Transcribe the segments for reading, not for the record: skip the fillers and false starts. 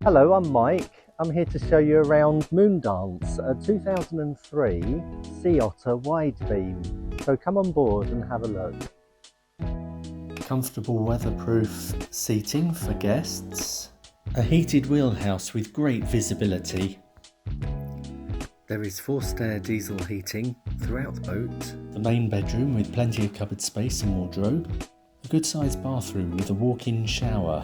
Hello, I'm Mike. I'm here to show you around Moondance, a 2003 Sea Otter wide beam. So come on board and have a look. Comfortable weatherproof seating for guests. A heated wheelhouse with great visibility. There is forced air diesel heating throughout the boat. The main bedroom with plenty of cupboard space and wardrobe. A good sized bathroom with a walk-in shower.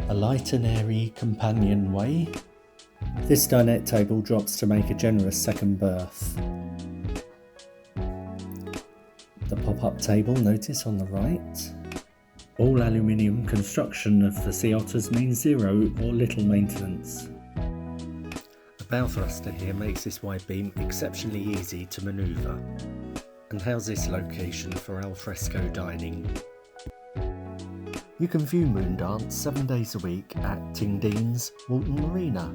A light and airy companionway. This dinette table drops to make a generous second berth. The pop-up table notice on the right. All aluminium construction of the Sea Otters means zero or little maintenance. The bow thruster here makes this wide beam exceptionally easy to manoeuvre and how's this location for al fresco dining. You can view Moondance 7 days a week at Ting Dean's Walton Marina.